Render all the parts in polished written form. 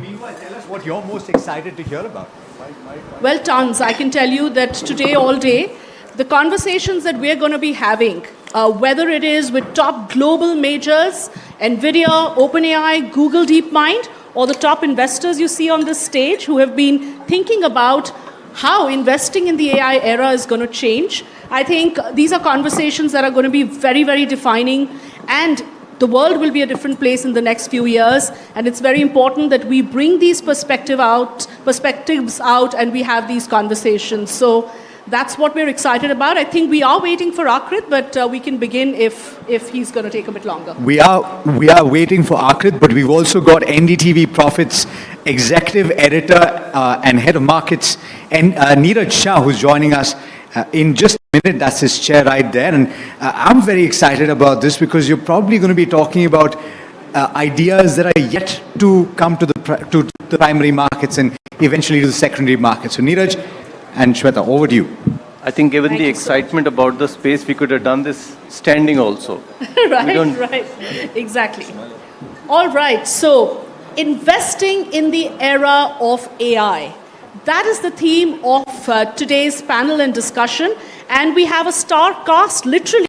Meanwhile, tell us what you're most excited to hear about. Well, tons. I can tell you that today, all day, the conversations that we're going to be having, whether it is with top global majors, NVIDIA, OpenAI, Google DeepMind, or the top investors you see on this stage who have been thinking about how investing in the AI era is going to change. I think these are conversations that are going to be very, very defining, and the world will be a different place in the next few years, and it's very important that we bring these perspectives out and we have these conversations. So that's what we're excited about. I think we are waiting for Aakrit, but we can begin if he's going to take a bit longer. We are waiting for Aakrit, but we've also got NDTV Profit's executive editor and head of markets, and Neeraj Shah, who's joining us in just a minute. That's his chair right there. And I'm very excited about this because you're probably going to be talking about ideas that are yet to come to the primary markets and eventually to the secondary markets. So Neeraj and Shweta, over to you. I think given the excitement about the space, we could have done this standing also. Right. Exactly. All right. So investing in the era of AI. That is the theme of today's panel and discussion. And we have a star cast, literally,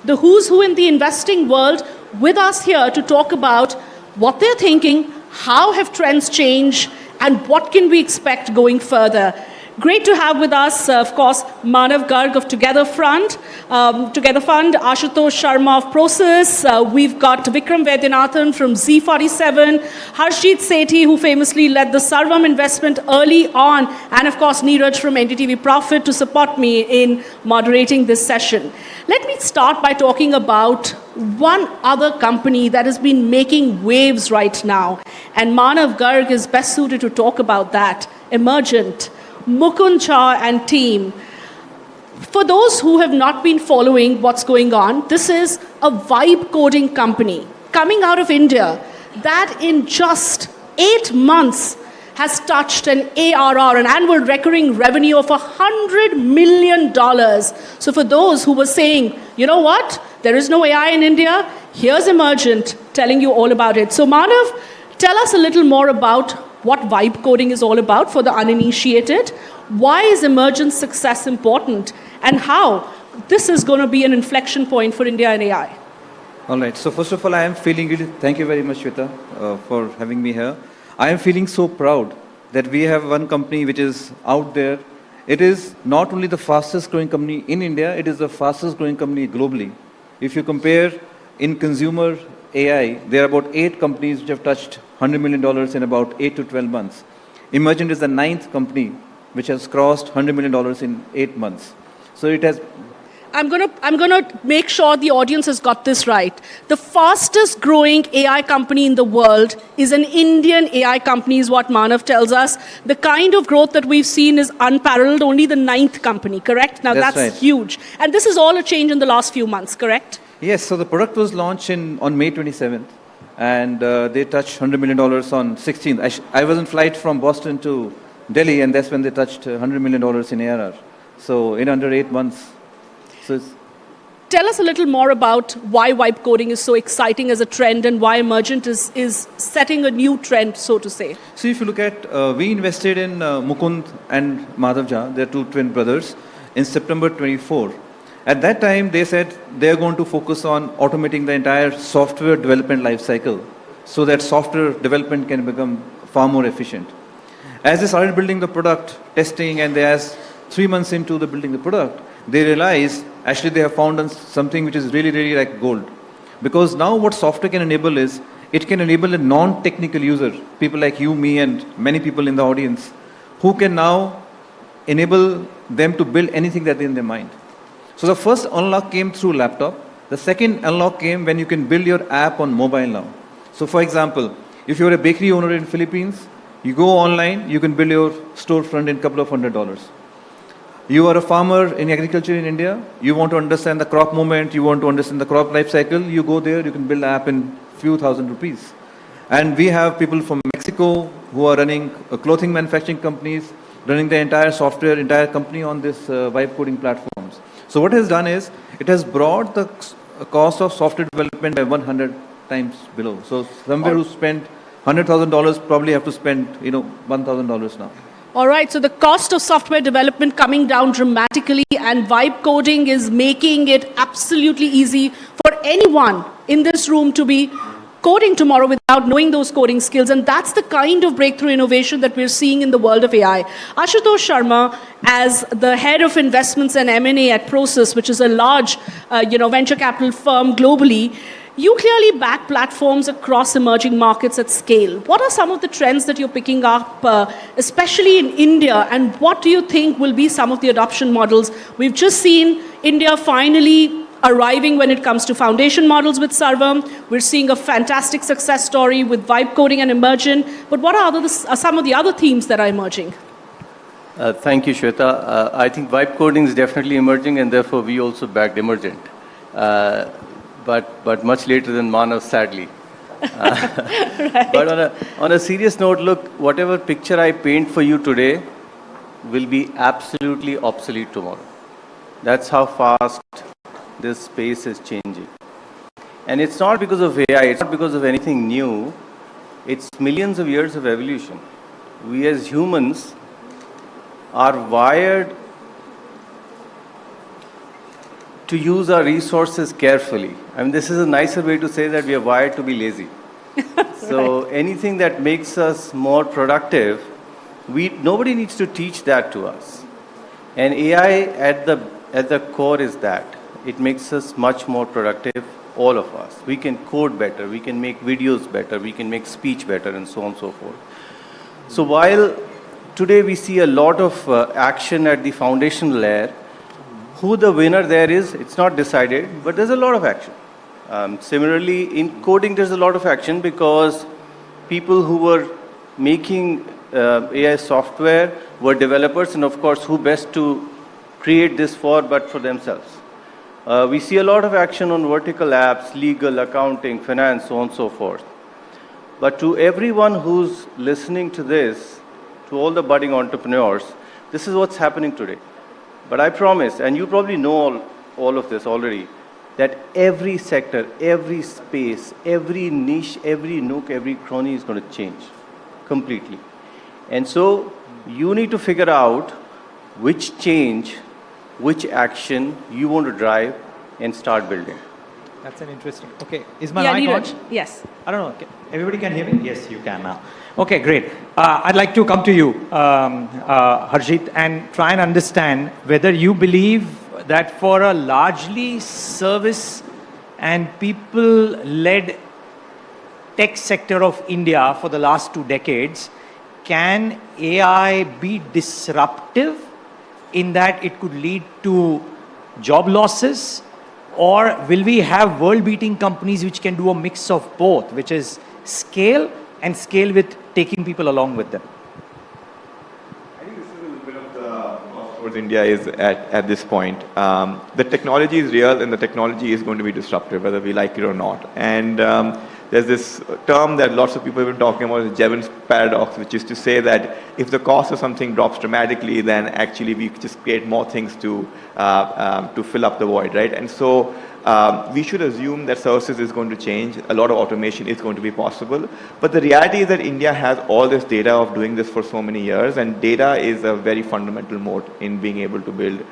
the who's who in the investing world with us here to talk about what they're thinking, how have trends changed, and what can we expect going further. Great to have with us, of course, Manav Garg of Together Fund, Ashutosh Sharma of Prosus. We've got Vikram Vaidyanathan from Z47, Harshjit Sethi, who famously led the Sarvam investment early on, and of course, Neeraj from NDTV Profit to support me in moderating this session. Let me start by talking about one other company that has been making waves right now, and Manav Garg is best suited to talk about that, Emergent. Mukund Jha and team. For those who have not been following what's going on, this is a vibe coding company coming out of India that in just 8 months has touched an ARR, an annual recurring revenue of $100 million. So for those who were saying, you know what, there is no AI in India, here's Emergent telling you all about it. So Manav, tell us a little more about what vibe coding is all about for the uninitiated. Why is Emergent success important? And how this is going to be an inflection point for India and AI? All right. So first of all, I am feeling really, thank you very much, Shweta, for having me here. I am feeling so proud that we have one company which is out there. It is not only the fastest growing company in India, it is the fastest growing company globally. If you compare in consumer AI, there are about 8 companies which have touched $100 million in about 8 to 12 months. Emergent is the 9th company which has crossed $100 million in 8 months. So it has... I'm gonna make sure the audience has got this right. The fastest growing AI company in the world is an Indian AI company, is what Manav tells us. The kind of growth that we've seen is unparalleled, only the 9th company, correct? Now that's right. Huge. And this is all a change in the last few months, correct? Yes, so the product was launched on May 27th, and they touched $100 million on 16th. I was in flight from Boston to Delhi, and that's when they touched $100 million in ARR. So in under 8 months. So tell us a little more about why vibe coding is so exciting as a trend and why Emergent is setting a new trend, so to say. So if you look at, we invested in Mukund and Madhav Jha, they're 2 twin brothers, in September 24. At that time, they said they're going to focus on automating the entire software development lifecycle so that software development can become far more efficient. As they started building the product, testing, and as 3 months into the building the product, they realized actually they have found something which is really, really like gold. Because now what software can enable is, it can enable a non-technical user, people like you, me, and many people in the audience, who can now enable them to build anything that is in their mind. So the first unlock came through laptop. The second unlock came when you can build your app on mobile now. So for example, if you're a bakery owner in Philippines, you go online, you can build your storefront in a couple of $100s. You are a farmer in agriculture in India, you want to understand the crop movement, you want to understand the crop life cycle, you go there, you can build an app in few thousand rupees. And we have people from Mexico who are running clothing manufacturing companies, running the entire software, entire company on this vibe coding platforms. So what it has done is, it has brought the cost of software development by 100 times below. So somewhere who spent $100,000 probably have to spend, $1,000 now. All right, so the cost of software development coming down dramatically, and vibe coding is making it absolutely easy for anyone in this room to be coding tomorrow without knowing those coding skills. And that's the kind of breakthrough innovation that we're seeing in the world of AI. Ashutosh Sharma, as the head of investments and M&A at Prosus, which is a large venture capital firm globally, you clearly back platforms across emerging markets at scale. What are some of the trends that you're picking up, especially in India, and what do you think will be some of the adoption models? We've just seen India finally arriving when it comes to foundation models with Sarvam. We're seeing a fantastic success story with vibe coding and Emergent. But what are some of the other themes that are emerging? Thank you, Shweta. I think vibe coding is definitely emerging, and therefore we also backed Emergent. But much later than Manav, sadly. Right. But on a serious note, look, whatever picture I paint for you today will be absolutely obsolete tomorrow. That's how fast this space is changing. And it's not because of AI, it's not because of anything new. It's millions of years of evolution. We as humans are wired to use our resources carefully. I mean, this is a nicer way to say that we are wired to be lazy. So anything that makes us more productive, nobody needs to teach that to us. And AI at the core is that. It makes us much more productive, all of us. We can code better, we can make videos better, we can make speech better, and so on and so forth. So while today we see a lot of action at the foundation layer, who the winner there is, it's not decided, but there's a lot of action. Similarly, in coding, there's a lot of action because people who were making AI software were developers, and of course, who best to create this for but for themselves. We see a lot of action on vertical apps, legal, accounting, finance, so on and so forth. But to everyone who's listening to this, to all the budding entrepreneurs, this is what's happening today. But I promise, and you probably know all of this already, that every sector, every space, every niche, every nook, every cranny is going to change completely. And so you need to figure out which change, which action you want to drive and start building. That's an interesting. Okay, is my mic on? Yes. I don't know. Everybody can hear me? Yes, you can now. Okay, great. I'd like to come to you, Harshjit, and try and understand whether you believe that for a largely service and people-led tech sector of India for the last 2 decades, can AI be disruptive in that it could lead to job losses? Or will we have world-beating companies which can do a mix of both, which is scale and scale with taking people along with them? I think this is a little bit of the crossroads India is at this point. The technology is real and the technology is going to be disruptive, whether we like it or not. And there's this term that lots of people have been talking about, the Jevons paradox, which is to say that if the cost of something drops dramatically, then actually we just create more things to fill up the void, right? And so we should assume that services is going to change. A lot of automation is going to be possible. But the reality is that India has all this data of doing this for so many years, and data is a very fundamental moat in being able to build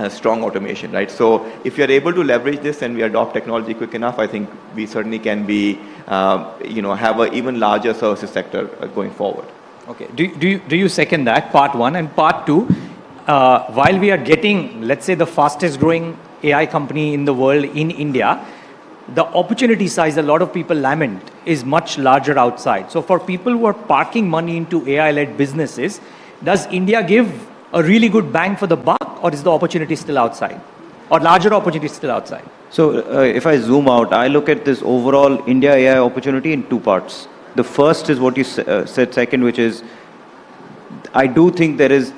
strong automation, right? So if you're able to leverage this and we adopt technology quick enough, I think we certainly can be, have an even larger services sector going forward. Okay. Do you second that, part one? And part two, while we are getting, let's say, the fastest growing AI company in the world in India, the opportunity size, a lot of people lament, is much larger outside. So for people who are parking money into AI-led businesses, does India give a really good bang for the buck, or is the opportunity still outside? Or larger opportunity still outside? So if I zoom out, I look at this overall India AI opportunity in 2 parts. The first is what you said second, which is, I do think there is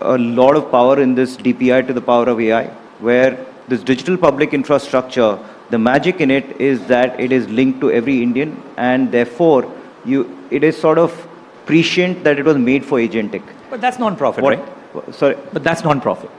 a lot of power in this DPI to the power of AI, where this digital public infrastructure, the magic in it is that it is linked to every Indian, and therefore it is sort of prescient that it was made for agentic. But that's non-profit, right? Sorry? But that's non-profit.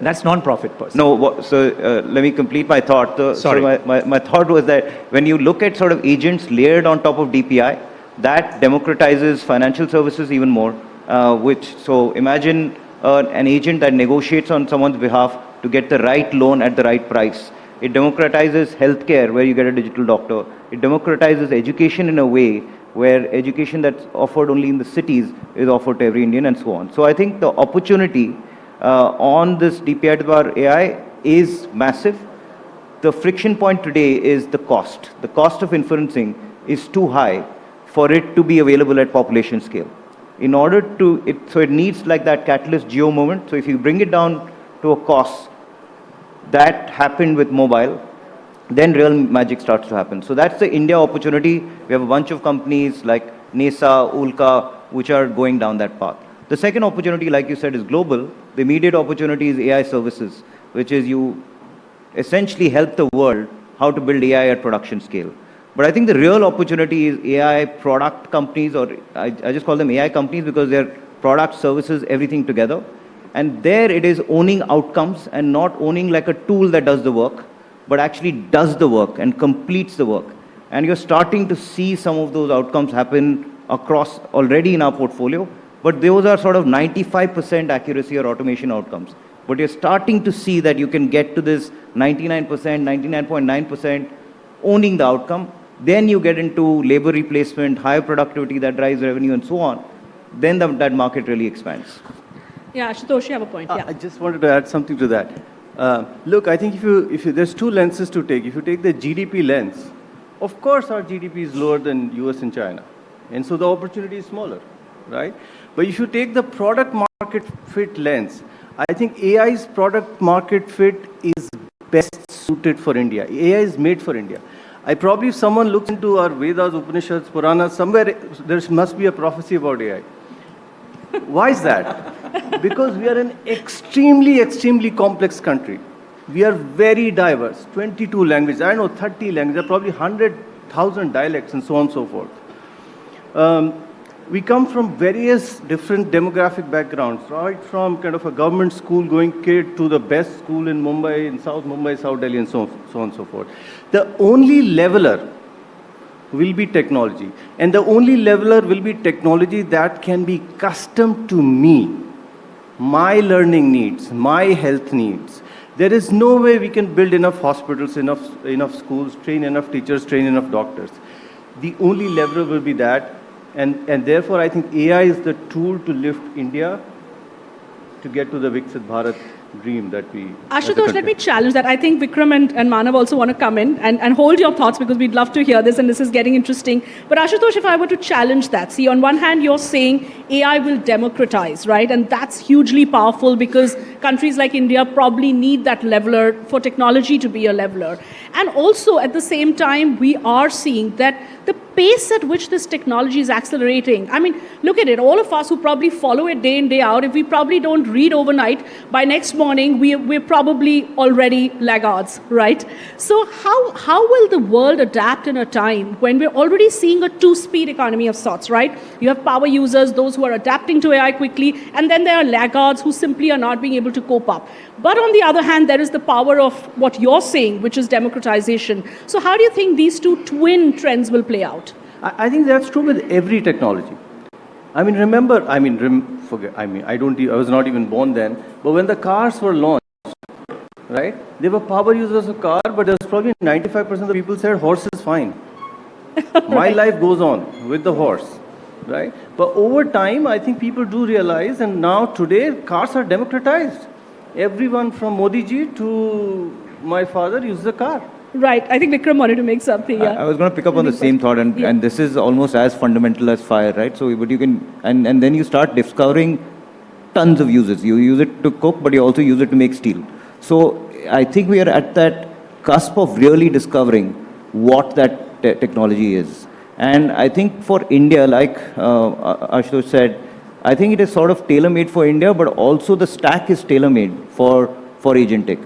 That's non-profit person. No, let me complete my thought. Sorry. My thought was that when you look at sort of agents layered on top of DPI, that democratizes financial services even more. So imagine an agent that negotiates on someone's behalf to get the right loan at the right price. It democratizes healthcare, where you get a digital doctor. It democratizes education in a way where education that's offered only in the cities is offered to every Indian, and so on. So I think the opportunity on this DPI to power AI is massive. The friction point today is the cost. The cost of inferencing is too high for it to be available at population scale. In order to, so it needs like that catalyst geo moment. So if you bring it down to a cost, that happened with mobile, then real magic starts to happen. So that's the India opportunity. We have a bunch of companies like NESA, Ulka, which are going down that path. The second opportunity, like you said, is global. The immediate opportunity is AI services, which is you essentially help the world how to build AI at production scale. But I think the real opportunity is AI product companies, or I just call them AI companies because they're product, services, everything together. And there it is owning outcomes and not owning like a tool that does the work, but actually does the work and completes the work. And you're starting to see some of those outcomes happen across already in our portfolio, but those are sort of 95% accuracy or automation outcomes. But you're starting to see that you can get to this 99%, 99.9% owning the outcome. Then you get into labor replacement, higher productivity that drives revenue and so on. Then that market really expands. Yeah, Ashutosh, you have a point. Yeah. I just wanted to add something to that. Look, I think if you, there's two lenses to take. If you take the GDP lens, of course our GDP is lower than US and China. And so the opportunity is smaller, right? But if you take the product market fit lens, I think AI's product market fit is best suited for India. AI is made for India. If someone looks into our Vedas, Upanishads, Puranas, somewhere there must be a prophecy about AI. Why is that? Because we are an extremely, extremely complex country. We are very diverse, 22 languages, I know 30 languages, there are probably 100,000 dialects and so on and so forth. We come from various different demographic backgrounds, right from kind of a government school going kid to the best school in Mumbai, in South Mumbai, South Delhi, and so on and so forth. The only leveler will be technology. And the only leveler will be technology that can be custom to me, my learning needs, my health needs. There is no way we can build enough hospitals, enough schools, train enough teachers, train enough doctors. The only leveler will be that. And therefore, I think AI is the tool to lift India to get to the Viksit Bharat dream that we... Ashutosh, let me challenge that. I think Vikram and Manav also want to come in and hold your thoughts because we'd love to hear this and this is getting interesting. But Ashutosh, if I were to challenge that, see, on one hand, you're saying AI will democratize, right? And that's hugely powerful because countries like India probably need that leveler for technology to be a leveler. And also, at the same time, we are seeing that the pace at which this technology is accelerating. I mean, look at it. All of us who probably follow it day in, day out, if we probably don't read overnight, by next morning, we're probably already laggards, right? So how will the world adapt in a time when we're already seeing a two-speed economy of sorts, right? You have power users, those who are adapting to AI quickly, and then there are laggards who simply are not being able to cope up. But on the other hand, there is the power of what you're saying, which is democratization. So how do you think these two twin trends will play out? I think that's true with every technology. I mean, remember, I was not even born then, but when the cars were launched, right, they were power users of car, but there was probably 95% of the people said horse is fine. My life goes on with the horse, right? But over time, I think people do realize, and now today, cars are democratized. Everyone from Modi ji to my father uses a car. Right. I think Vikram wanted to make something. Yeah. I was going to pick up on the same thought, and this is almost as fundamental as fire, right? So, but you can, and then you start discovering tons of uses. You use it to cook, but you also use it to make steel. So, I think we are at that cusp of really discovering what that technology is. And I think for India, like Ashutosh said, I think it is sort of tailor-made for India, but also the stack is tailor-made for agentic.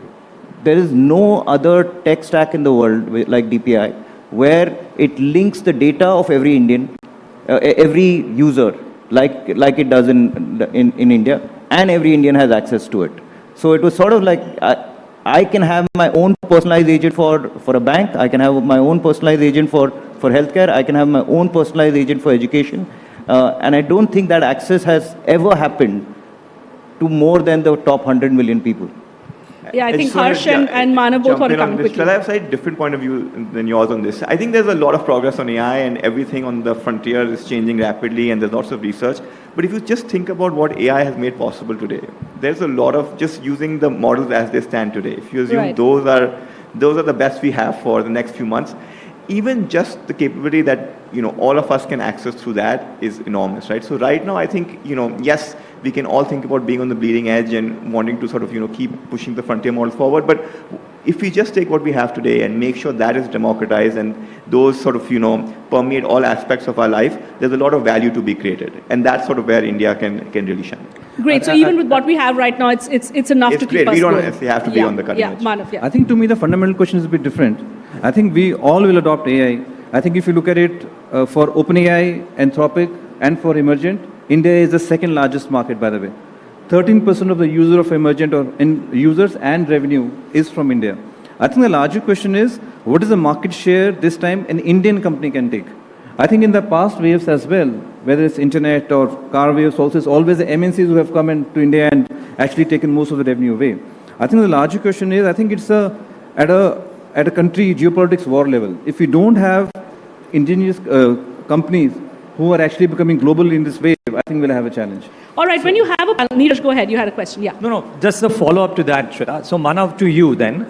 There is no other tech stack in the world like DPI where it links the data of every Indian, every user, like it does in India, and every Indian has access to it. So it was sort of like, I can have my own personalized agent for a bank, I can have my own personalized agent for healthcare, I can have my own personalized agent for education. And I don't think that access has ever happened to more than the top 100 million people. Yeah, I think just wanna Harsh and Manav both jump want to in on come this. quickly. Well, I have a slightly different point of view than yours on this. I think there's a lot of progress on AI and everything on the frontier is changing rapidly and there's lots of research. But if you just think about what AI has made possible today, there's a lot of just using the models as they stand today. If you assume Right. those are the best we have for the next few months, even just the capability that all of us can access through that is enormous, right? So right now, I think yes, we can all think about being on the bleeding edge and wanting to sort of keep pushing the frontier models forward. But if we just take what we have today and make sure that is democratized and those sort of permeate all aspects of our life, there's a lot of value to be created, and that's sort of where India can really shine. Great. So even with what we have right now, it's enough It's to great. keep us We don't going. necessarily have to be on the cutting edge. Manav, yeah. I think to me the fundamental question is a bit different. I think we all will adopt AI. I think if you look at it for OpenAI, Anthropic, and for Emergent, India is the second largest market, by the way. 13% of the user of Emergent or users and revenue is from India. I think the larger question is, what is the market share this time an Indian company can take? I think in the past waves as well, whether it's internet or car waves also, it's always the MNCs who have come into India and actually taken most of the revenue away. I think the larger question is, I think it's at a country geopolitics war level. If we don't have indigenous companies who are actually becoming global in this wave, I think we'll have a challenge. All right, when you have a panel, Neeraj, go ahead. You had a question. Yeah. No, just a follow-up to that, Shweta. So Manav, to you then,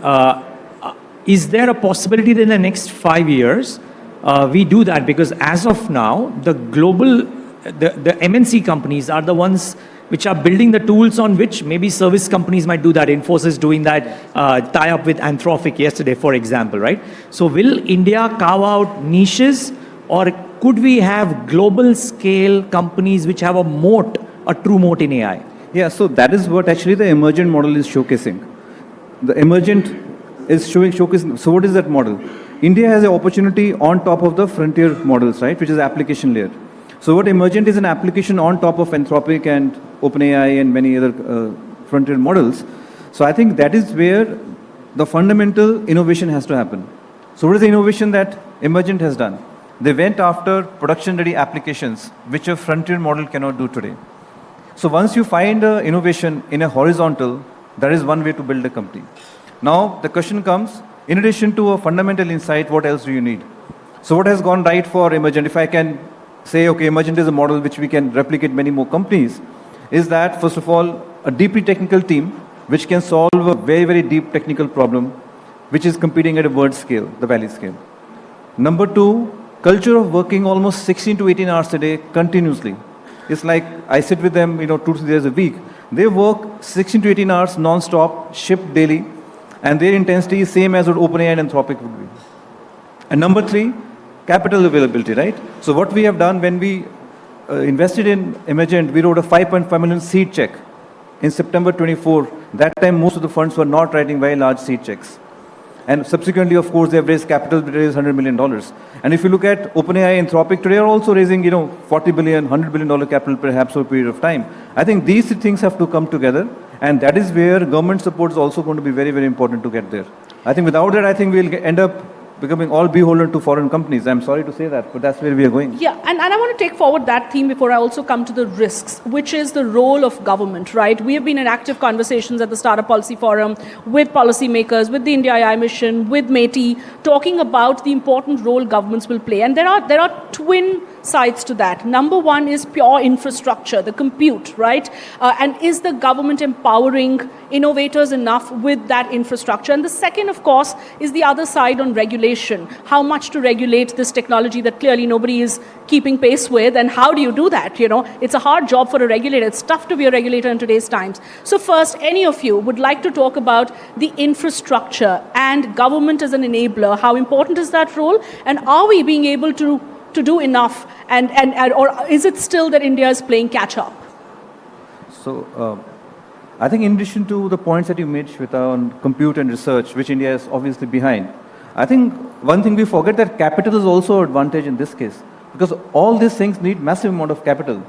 is there a possibility that in the next 5 years, we do that? Because as of now, the MNC companies are the ones which are building the tools on which maybe service companies might do that. Infosys doing that tie-up with Anthropic yesterday, for example, right? So will India carve out niches, or could we have global scale companies which have a moat, a true moat in AI? Yeah, so that is what actually the Emergent model is showcasing. The Emergent is showcasing. So what is that model? India has an opportunity on top of the frontier models, right, which is application layer. So what Emergent is an application on top of Anthropic and OpenAI and many other frontier models. So I think that is where the fundamental innovation has to happen. So what is the innovation that Emergent has done? They went after production-ready applications, which a frontier model cannot do today. So once you find innovation in a horizontal, that is one way to build a company. Now the question comes, in addition to a fundamental insight, what else do you need? So what has gone right for Emergent? If I can say, okay, Emergent is a model which we can replicate many more companies, is that, first of all, a deeply technical team which can solve a very, very deep technical problem, which is competing at a world scale, the valley scale. Number two, culture of working almost 16 to 18 hours a day continuously. It's like I sit with them, 2 to 3 days a week. They work 16 to 18 hours non-stop, shift daily, and their intensity is same as what OpenAI and Anthropic would be. And number three, capital availability, right? So what we have done when we invested in Emergent, we wrote a 5.5 million seed check in September 24. That time, most of the funds were not writing very large seed checks. And subsequently, of course, they have raised capital to raise $100 million. And if you look at OpenAI and Anthropic today are also raising, $40 billion, $100 billion capital perhaps over a period of time. I think these things have to come together. And that is where government support is also going to be very, very important to get there. I think without that, I think we'll end up becoming all beholden to foreign companies. I'm sorry to say that, but that's where we are going. Yeah, and I want to take forward that theme before I also come to the risks, which is the role of government, right? We have been in active conversations at the Startup Policy Forum with policymakers, with the Ind.AI mission, with METI, talking about the important role governments will play. And there are twin sides to that. Number one is pure infrastructure, the compute, right? And is the government empowering innovators enough with that infrastructure? And the second, of course, is the other side on regulation. How much to regulate this technology that clearly nobody is keeping pace with, and how do you do that? It's a hard job for a regulator. It's tough to be a regulator in today's times. So first, any of you would like to talk about the infrastructure and government as an enabler. How important is that role? And are we being able to do enough? Or is it still that India is playing catch up? So I think in addition to the points that you made, Shweta, on compute and research, which India is obviously behind, I think one thing we forget that capital is also an advantage in this case, because all these things need massive amount of capital.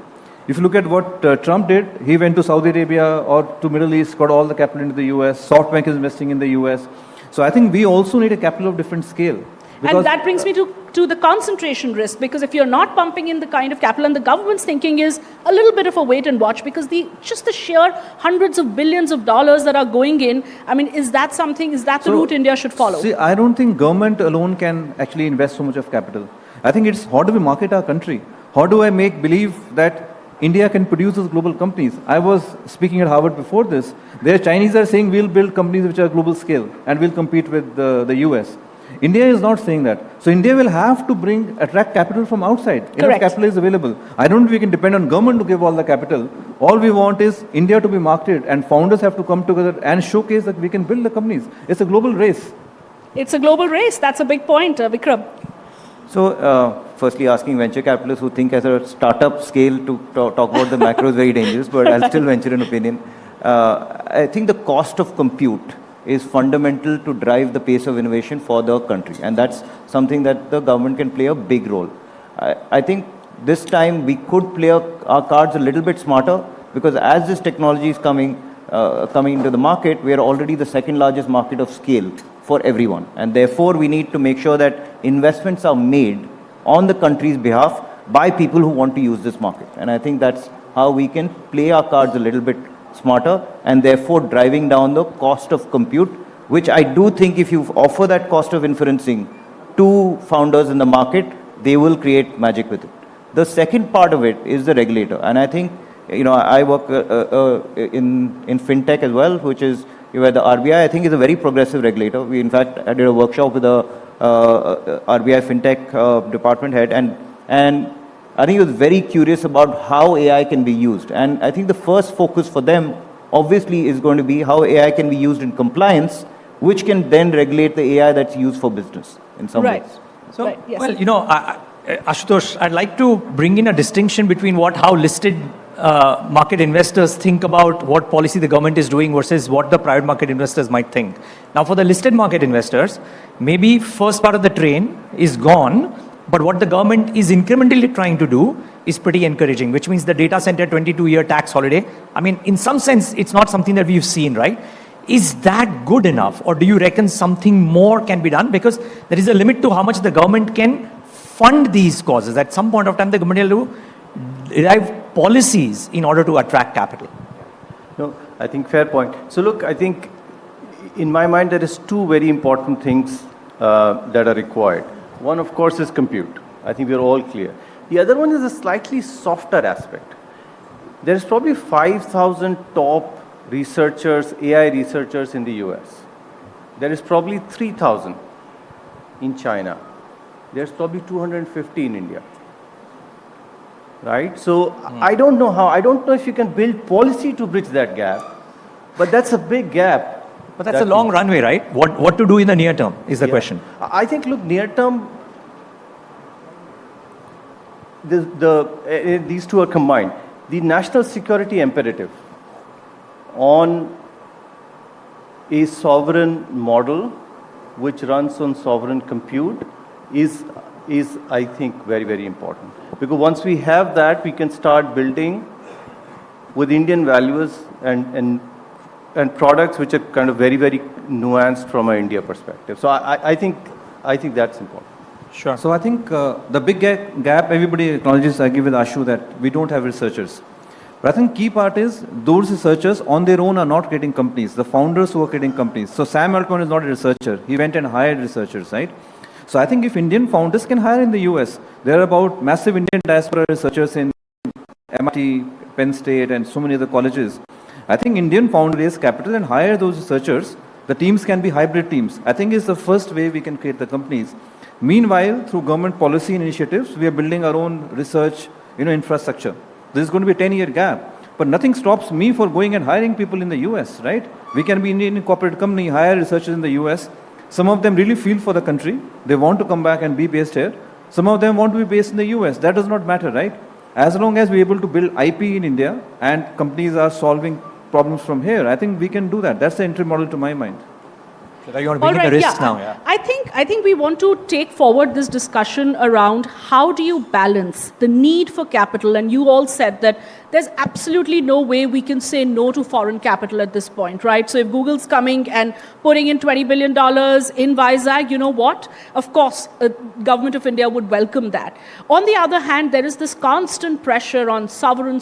If you look at what Trump did, he went to Saudi Arabia or to Middle East, got all the capital into the US. SoftBank is investing in the US. So I think we also need a capital of different scale. And that brings me to the concentration risk, because if you're not pumping in the kind of capital, and the government's thinking is a little bit of a wait and watch, because just the sheer hundreds of billions of dollars that are going in, I mean, is that the route India should follow? See, I don't think government alone can actually invest so much of capital. I think it's how do we market our country? How do I make believe that India can produce those global companies? I was speaking at Harvard before this. There Chinese are saying we'll build companies which are global scale and we'll compete with the US. India is not saying that. So India will have to attract capital from outside. Correct. Enough capital is available. I don't think we can depend on government to give all the capital. All we want is India to be marketed, and founders have to come together and showcase that we can build the companies. It's a global race. It's a global race. That's a big point, Vikram. So, firstly, asking venture capitalists who think as a startup scale to talk about the macro is very dangerous, but I'll still venture an opinion. I think the cost of compute is fundamental to drive the pace of innovation for the country, and that's something that the government can play a big role. I think this time we could play our cards a little bit smarter, because as this technology is coming into the market, we are already the second largest market of scale for everyone, and therefore we need to make sure that investments are made on the country's behalf by people who want to use this market. And I think that's how we can play our cards a little bit smarter, and therefore driving down the cost of compute, which I do think if you offer that cost of inferencing to founders in the market, they will create magic with it. The second part of it is the regulator, and I think, I work in fintech as well, which is where the RBI, I think, is a very progressive regulator. We, in fact, I did a workshop with the RBI fintech department head, and I think he was very curious about how AI can be used. And I think the first focus for them, obviously, is going to be how AI can be used in compliance, which can then regulate the AI that's used for business in some ways. So, right, yes. well, Ashutosh, I'd like to bring in a distinction between how listed market investors think about what policy the government is doing versus what the private market investors might think. Now, for the listed market investors, maybe first part of the train is gone, but what the government is incrementally trying to do is pretty encouraging, which means the data center 22-year tax holiday. I mean, in some sense, it's not something that we've seen, right? Is that good enough? Or do you reckon something more can be done? Because there is a limit to how much the government can fund these causes. At some point of time, the government will derive policies in order to attract capital. No, I think fair point. So look, I think in my mind, there is two very important things that are required. One, of course, is compute. I think we are all clear. The other one is a slightly softer aspect. There is probably 5,000 top researchers, AI researchers in the US. There is probably 3,000 in China. There's probably 250 in India. Right? So I don't know if you can build policy to bridge that gap, but that's a big gap. But that's a long runway, right? What to do in the near term is the question. I think, look, near term, these two are combined. The national security imperative on a sovereign model which runs on sovereign compute is I think, very, very important. Because once we have that, we can start building with Indian values and products which are kind of very, very nuanced from an India perspective. So I think that's important. Sure. So I think the big gap, everybody acknowledges, I agree with Ashu, that we don't have researchers. But I think key part is those researchers on their own are not creating companies. The founders who are creating companies. So Sam Altman is not a researcher. He went and hired researchers, right? So I think if Indian founders can hire in the US, there are about massive Indian diaspora researchers in MIT, Penn State, and so many other colleges. I think Indian founders raise capital and hire those researchers. The teams can be hybrid teams. I think it's the first way we can create the companies. Meanwhile, through government policy and initiatives, we are building our own research, infrastructure. This is going to be a 10-year gap. But nothing stops me for going and hiring people in the US, right? We can be Indian corporate company, hire researchers in the US. Some of them really feel for the country. They want to come back and be based here. Some of them want to be based in the US. That does not matter, right? As long as we're able to build IP in India and companies are solving problems from here, I think we can do that. That's the entry model to my mind. You want to begin the risks now? Yeah. I think we want to take forward this discussion around how do you balance the need for capital, and you all said that there's absolutely no way we can say no to foreign capital at this point, right? So if Google's coming and putting in $20 billion in Vizag, you know what? Of course, the government of India would welcome that. On the other hand, there is this constant pressure on sovereign,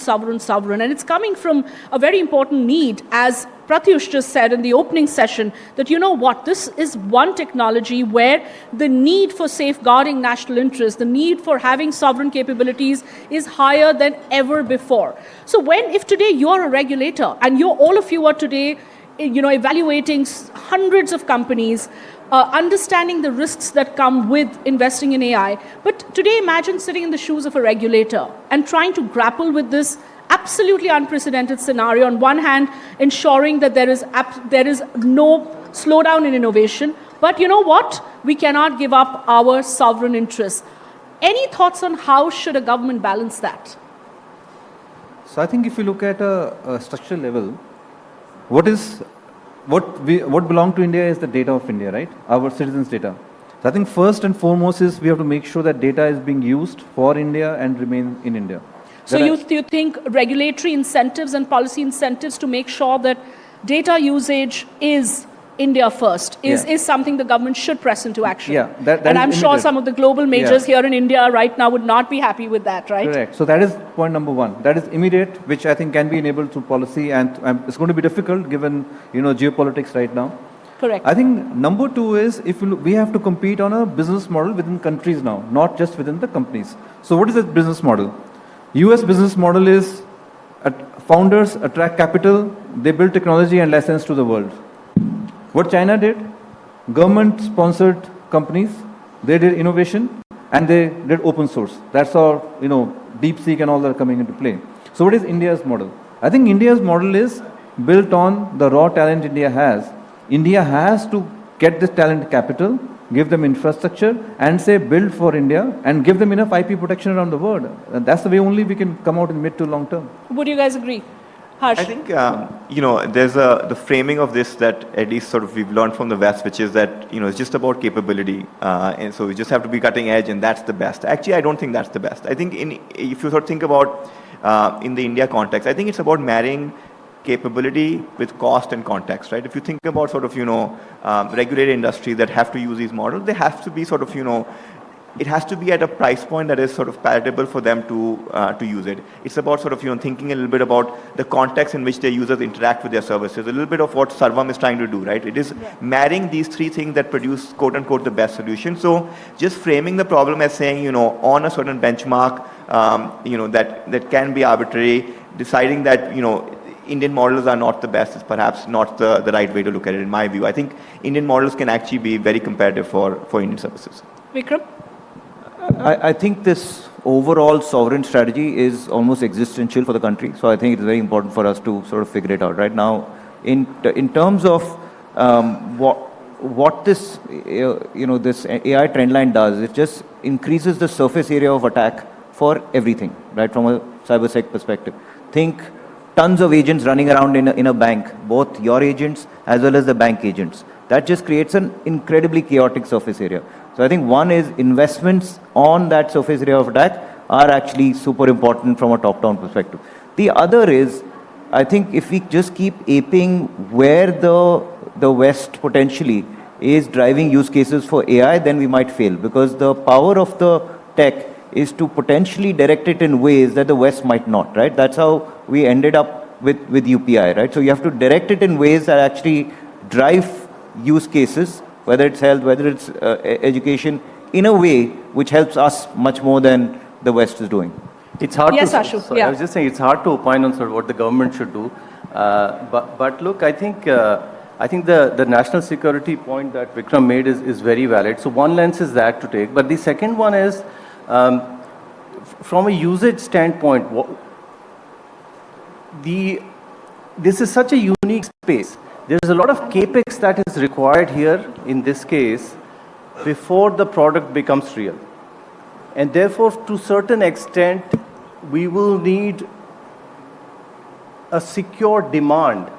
and it's coming from a very important need, as Pratyush just said in the opening session, that you know what, this is one technology where the need for safeguarding national interest, the need for having sovereign capabilities is higher than ever before. So if today you're a regulator and all of you are today, evaluating hundreds of companies, understanding the risks that come with investing in AI, but today imagine sitting in the shoes of a regulator and trying to grapple with this absolutely unprecedented scenario. On one hand, ensuring that there is no slowdown in innovation, but you know what? We cannot give up our sovereign interests. Any thoughts on how should a government balance that? So I think if you look at a structural level, what belongs to India is the data of India, right? Our citizens' data. So I think first and foremost is we have to make sure that data is being used for India and remain in India. So you think regulatory incentives and policy incentives to make sure that data usage is India first is something the government should press into action. Yeah, and I'm sure some of the global majors here in India right now would not be happy with that, right? Correct. So that is point number one. That is immediate, which I think can be enabled through policy, and it's going to be difficult given geopolitics right now. Correct. I think number two is we have to compete on a business model within countries now, not just within the companies. So what is the business model? US business model is founders attract capital, they build technology and license to the world. What China did, government-sponsored companies, they did innovation and they did open source. That's how, DeepSeek and all that are coming into play. So what is India's model? I think India's model is built on the raw talent India has. India has to get this talent capital, give them infrastructure, and say build for India, and give them enough IP protection around the world. And that's the way only we can come out in mid to long term. Would you guys agree? Harsh? I think, there's the framing of this that at least sort of we've learned from the West, which is that, it's just about capability. And so we just have to be cutting edge and that's the best. Actually, I don't think that's the best. I think if you sort of think about in the India context, I think it's about marrying capability with cost and context, right? If you think about sort of, regulated industries that have to use these models, they have to be sort of, it has to be at a price point that is sort of palatable for them to use it. It's about sort of, thinking a little bit about the context in which their users interact with their services, a little bit of what Sarvam is trying to do, right? It is marrying these three things that produce, quote unquote, the best solution. So just framing the problem as saying, on a certain benchmark, that can be arbitrary, deciding that, Indian models are not the best is perhaps not the right way to look at it, in my view. I think Indian models can actually be very competitive for Indian services. Vikram? I think this overall sovereign strategy is almost existential for the country. So I think it's very important for us to sort of figure it out. Right now, in terms of what this, this AI trend line does, it just increases the surface area of attack for everything, right, from a cybersec perspective. Think tons of agents running around in a bank, both your agents as well as the bank agents. That just creates an incredibly chaotic surface area. So I think one is investments on that surface area of attack are actually super important from a top-down perspective. The other is, I think if we just keep aping where the West potentially is driving use cases for AI, then we might fail, because the power of the tech is to potentially direct it in ways that the West might not, right? That's how we ended up with UPI, right? So you have to direct it in ways that actually drive use cases, whether it's health, whether it's education, in a way which helps us much more than the West is doing. It's hard yes, to, Ashu. Sorry, I was just saying it's hard to opine on sort of what the government should do. But look, I think the national security point that Vikram made is very valid. So one lens is that to take. But the second one is, from a usage standpoint, this is such a unique space. There's a lot of capex that is required here in this case before the product becomes real. And therefore, to a certain extent, we will need a secure demand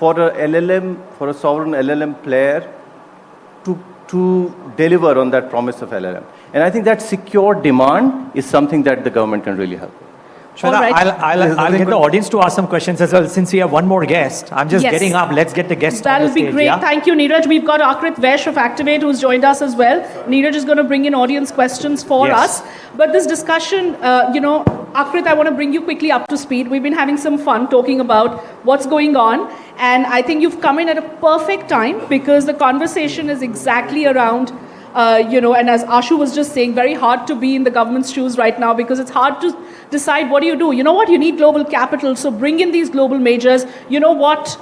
for a LLM, for a sovereign LLM player to deliver on that promise of LLM. And I think that secure demand is something that the government can really help with. Shweta, All right. I'll get the audience to ask some questions as well. Since we have one more guest, I'm just Yes. getting up. Let's get the guest on the That'll be stage, great. yeah? Thank you, Neeraj. We've got Aakrit Vaish of Activate who's joined us as well. Neeraj is going to bring in audience questions for Yes. us. But this discussion, Aakrit, I want to bring you quickly up to speed. We've been having some fun talking about what's going on. And I think you've come in at a perfect time because the conversation is exactly around and as Ashu was just saying, very hard to be in the government's shoes right now because it's hard to decide what do you do. You know what? You need global capital, so bring in these global majors. You know what?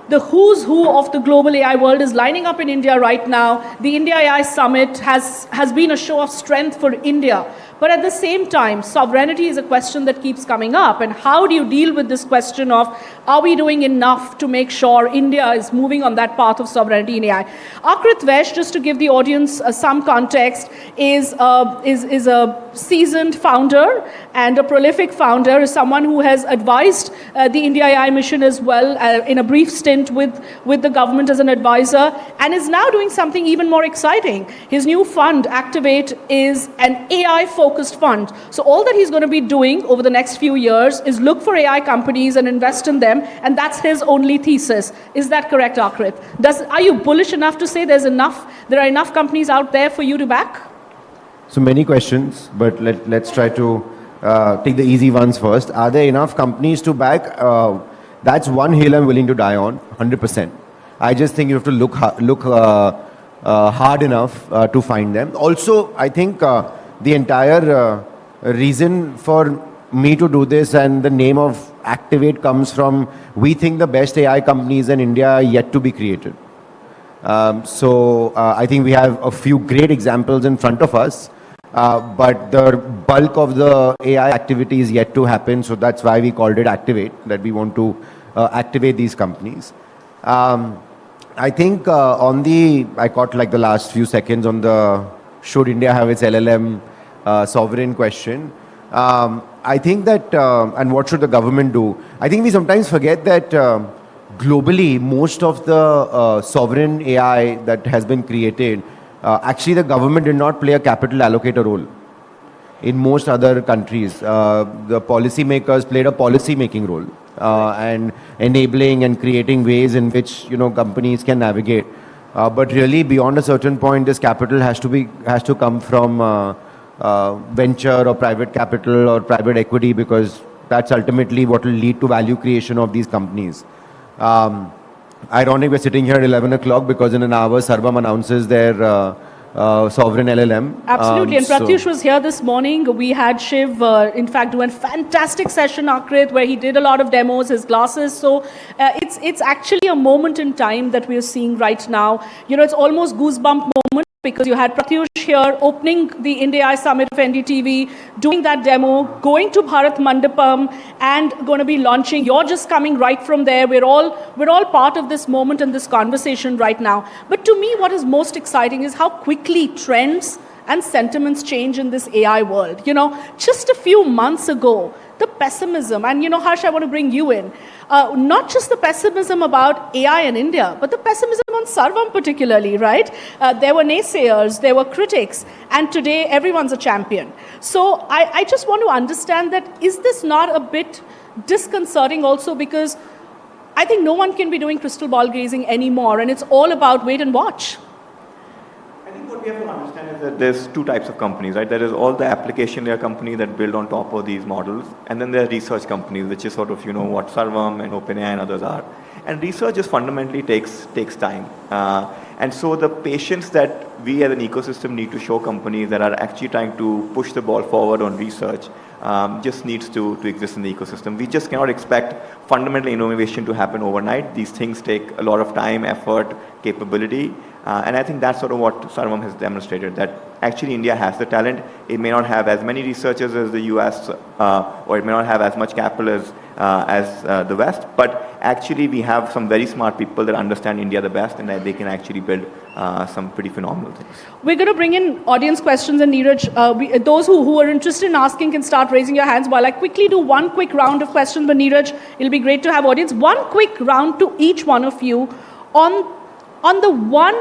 The who's who of the global AI world is lining up in India right now. The Ind.AI Summit has been a show of strength for India. But at the same time, sovereignty is a question that keeps coming up. And how do you deal with this question of, are we doing enough to make sure India is moving on that path of sovereignty in AI? Aakrit Vaish, just to give the audience some context, is a seasoned founder and a prolific founder, is someone who has advised the Ind.AI mission as well in a brief stint with the government as an advisor, and is now doing something even more exciting. His new fund, Activate, is an AI-focused fund. So all that he's going to be doing over the next few years is look for AI companies and invest in them, and that's his only thesis. Is that correct, Aakrit? Are you bullish enough to say there are enough companies out there for you to back? So many questions, but let's try to take the easy ones first. Are there enough companies to back? That's one hill I'm willing to die on, 100%. I just think you have to look hard enough to find them. Also, I think the entire reason for me to do this and the name of Activate comes from, we think the best AI companies in India are yet to be created. I think we have a few great examples in front of us, but the bulk of the AI activity is yet to happen. So that's why we called it Activate, that we want to activate these companies. I think I caught like the last few seconds on the should India have its LLM sovereign question. I think that, and what should the government do? I think we sometimes forget that globally, most of the sovereign AI that has been created, actually the government did not play a capital allocator role. In most other countries, the policymakers played a policy-making role and enabling and creating ways in which companies can navigate. But really, beyond a certain point, this capital has to come from venture or private capital or private equity, because that's ultimately what will lead to value creation of these companies. Ironic, we're sitting here at 11 o'clock because in an hour, Sarvam announces their sovereign LLM. Absolutely, and Pratyush was here this morning. We had Shiv, in fact, do a fantastic session, Aakrit, where he did a lot of demos, his glasses. So it's actually a moment in time that we are seeing right now. It's almost goosebump moment, because you had Pratyush here opening the Ind.AI Summit of NDTV, doing that demo, going to Bharat Mandapam, and going to be launching. You're just coming right from there. We're all part of this moment and this conversation right now. But to me, what is most exciting is how quickly trends and sentiments change in this AI world. Just a few months ago, the pessimism, and Harsh, I want to bring you in. Not just the pessimism about AI in India, but the pessimism on Sarvam particularly, right? There were naysayers, there were critics, and today everyone's a champion. So I just want to understand that, is this not a bit disconcerting also, because I think no one can be doing crystal ball gazing anymore, and it's all about wait and watch. I think what we have to understand is that there's two types of companies, right? There is all the application layer companies that build on top of these models, and then there are research companies, which is sort of, what Sarvam and OpenAI and others are. And research just fundamentally takes time. And so the patience that we as an ecosystem need to show companies that are actually trying to push the ball forward on research just needs to exist in the ecosystem. We just cannot expect fundamental innovation to happen overnight. These things take a lot of time, effort, capability. And I think that's sort of what Sarvam has demonstrated, that actually India has the talent. It may not have as many researchers as the US, or it may not have as much capital as the West, but actually we have some very smart people that understand India the best, and that they can actually build some pretty phenomenal things. We're going to bring in audience questions, and Neeraj, those who are interested in asking can start raising your hands while I quickly do one quick round of questions. But Neeraj, it'll be great to have audience. One quick round to each one of you on the one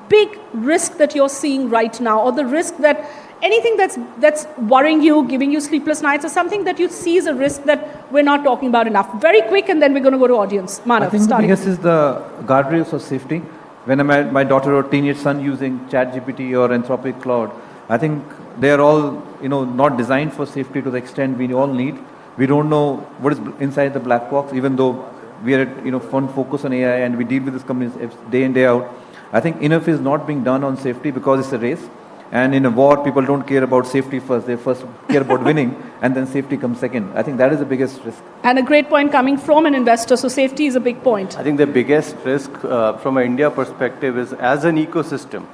big risk that you're seeing right now, or the risk that anything that's worrying you, giving you sleepless nights, or something that you see as a risk that we're not talking about enough. Very quick, and then we're going to go to audience. Manav, I think the starting. biggest is the guardrails of safety. When my daughter or teenage son using ChatGPT or Anthropic Cloud, I think they are all not designed for safety to the extent we all need. We don't know what is inside the black box, even though we are focus on AI and we deal with these companies day in, day out. I think enough is not being done on safety because it's a race. And in a war, people don't care about safety first. They first care about winning, and then safety comes second. I think that is the biggest risk. And a great point coming from an investor. So safety is a big point. I think the biggest risk from an India perspective is, as an ecosystem,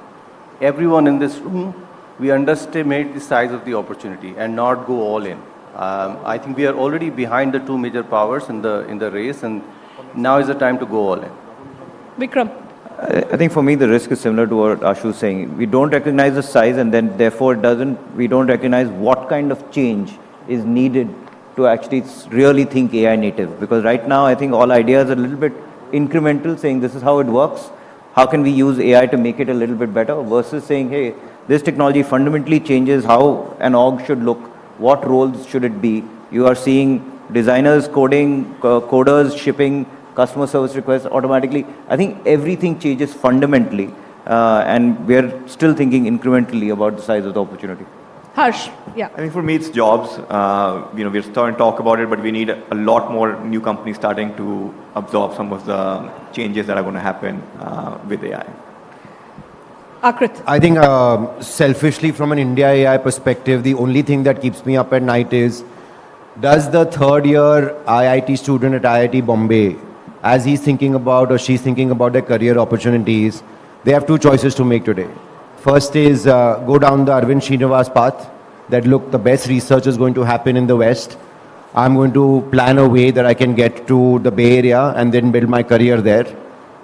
everyone in this room, we underestimate the size of the opportunity and not go all in. I think we are already behind the two major powers in the race, and now is the time to go all in. Vikram. I think for me the risk is similar to what Ashu is saying. We don't recognize the size, and then therefore we don't recognize what kind of change is needed to actually really think AI native. Because right now I think all ideas are a little bit incremental, saying this is how it works. How can we use AI to make it a little bit better, versus saying, hey, this technology fundamentally changes how an org should look, what roles should it be. You are seeing designers coding, coders shipping customer service requests automatically. I think everything changes fundamentally, and we're still thinking incrementally about the size of the opportunity. Harsh, yeah. I think for me it's jobs. We're starting to talk about it, but we need a lot more new companies starting to absorb some of the changes that are going to happen with AI. Akrit. I think selfishly from an India AI perspective, the only thing that keeps me up at night is, does the third year IIT student at IIT Bombay, as he's thinking about or she's thinking about their career opportunities, they have two choices to make today. First is go down the Arvind Srinivas path, that look, the best research is going to happen in the West. I'm going to plan a way that I can get to the Bay Area and then build my career there.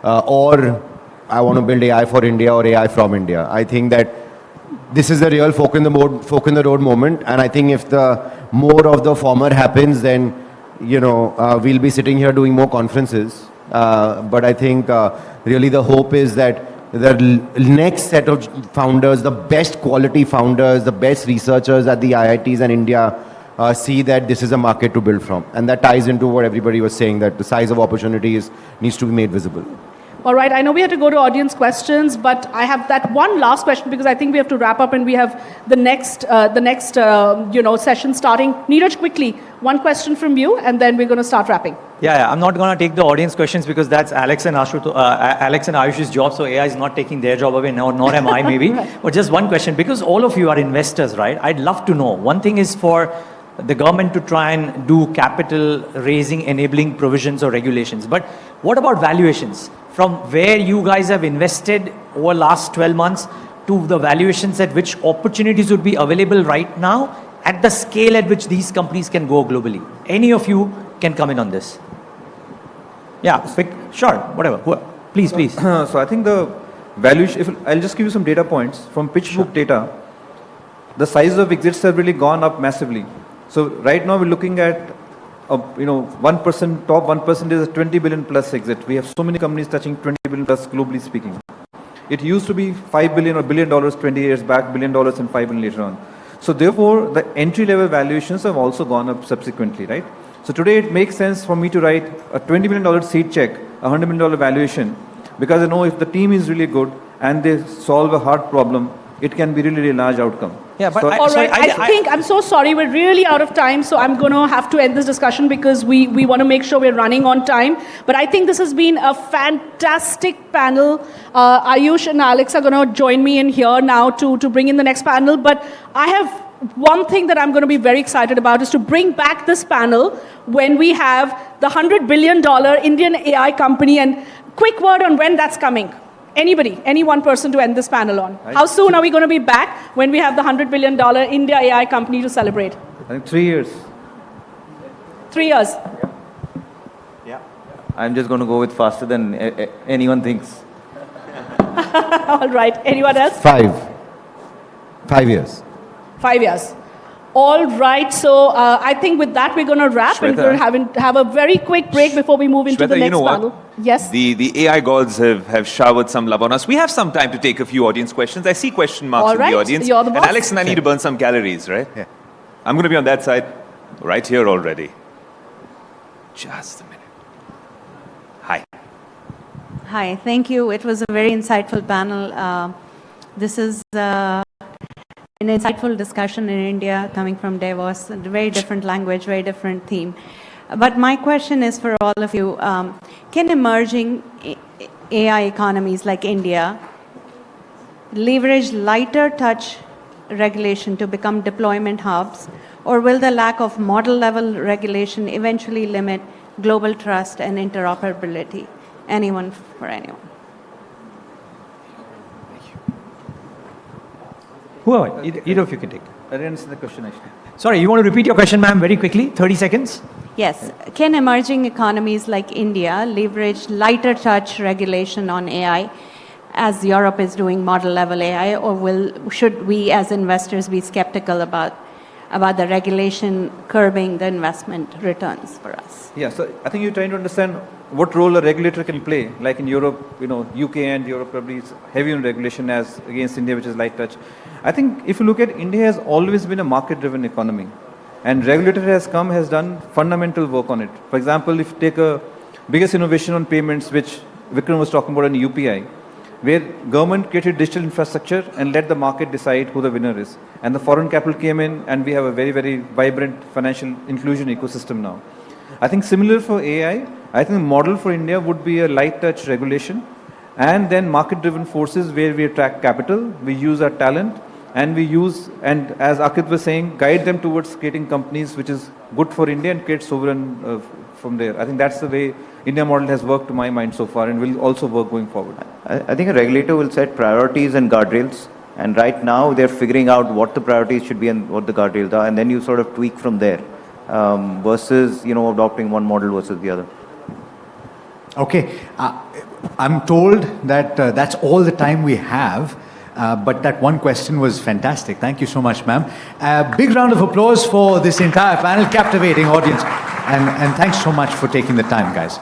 Or I want to build AI for India or AI from India. I think that this is the real fork in the road moment. And I think if the more of the former happens, then we'll be sitting here doing more conferences. But I think really the hope is that the next set of founders, the best quality founders, the best researchers at the IITs and India see that this is a market to build from. And that ties into what everybody was saying, that the size of opportunities needs to be made visible. All right, I know we have to go to audience questions, but I have that one last question because I think we have to wrap up and we have the next session starting. Neeraj, quickly, one question from you, and then we're going to start wrapping. Yeah, I'm not going to take the audience questions because that's Alex and Ayush's job, so AI is not taking their job away, nor am I maybe. Right. But just one question, because all of you are investors, right? I'd love to know. One thing is for the government to try and do capital raising, enabling provisions or regulations. But what about valuations? From where you guys have invested over last 12 months to the valuations at which opportunities would be available right now at the scale at which these companies can go globally. Any of you can come in on this. Yeah, sure, whatever. Please. So I think the valuation, I'll just give you some data points. From PitchBook data, the size of exits have really gone up massively. So right now we're looking at 1%, top 1% is a 20 billion plus exit. We have so many companies touching 20 billion plus globally speaking. It used to be $5 billion or $1 billion 20 years back, $1 billion and $5 billion later on. So therefore, the entry level valuations have also gone up subsequently, right? So today it makes sense for me to write a $20 million seed check, a $100 million valuation, because I know if the team is really good and they solve a hard problem, it can be really, really large outcome. Yeah, but all right. I think I'm so sorry. We're really out of time, so I'm going to have to end this discussion because we want to make sure we're running on time. But I think this has been a fantastic panel. Ayush and Alex are going to join me in here now to bring in the next panel. But I have one thing that I'm going to be very excited about is to bring back this panel when we have the $100 billion Indian AI company. And quick word on when that's coming. Anybody, any one person to end this panel on. How soon are we going to be back when we have the $100 billion India AI company to celebrate? I think 3 years. 3 years. I'm just going to go with faster than anyone thinks. All right. Anyone else? 5 years. 5 years. All right. So I think with that, we're going to wrap and we're going to have a very quick break before we move into Shweta, the next you know what? panel. Yes. The AI gods have showered some love on us. We have some time to take a few audience questions. I see question marks All in right, the audience. you're the And boss. Alex and I need to burn some calories, right? Yeah. I'm going to be on that side right here already. Just a minute. Hi. Hi, thank you. It was a very insightful panel. This is an insightful discussion in India coming from Davos, a very different language, very different theme. But my question is for all of you, can emerging AI economies like India leverage lighter touch regulation to become deployment hubs, or will the lack of model level regulation eventually limit global trust and interoperability? Anyone for anyone? Whoever, either of you can take. I didn't understand the question actually. Sorry, you want to repeat your question, ma'am, very quickly? 30 seconds? Yes. Can emerging economies like India leverage lighter touch regulation on AI as Europe is doing model level AI, or should we as investors be skeptical about the regulation curbing the investment returns for us? Yeah, so I think you're trying to understand what role a regulator can play. Like in Europe, UK and Europe probably is heavy on regulation as against India, which is light touch. I think if you look at India has always been a market-driven economy. And regulator has done fundamental work on it. For example, if you take a biggest innovation on payments, which Vikram was talking about on UPI, where government created digital infrastructure and let the market decide who the winner is. And the foreign capital came in and we have a very, very vibrant financial inclusion ecosystem now. I think similar for AI, I think the model for India would be a light touch regulation and then market-driven forces where we attract capital, we use our talent, and we use, and as Aakrit was saying, guide them towards creating companies which is good for India and create sovereign from there. I think that's the way India model has worked to my mind so far and will also work going forward. I think a regulator will set priorities and guardrails. And right now they're figuring out what the priorities should be and what the guardrails are. And then you sort of tweak from there versus, adopting one model versus the other. Okay. I'm told that that's all the time we have. But that one question was fantastic. Thank you so much, ma'am. Big round of applause for this entire panel, captivating audience. And thanks so much for taking the time, guys.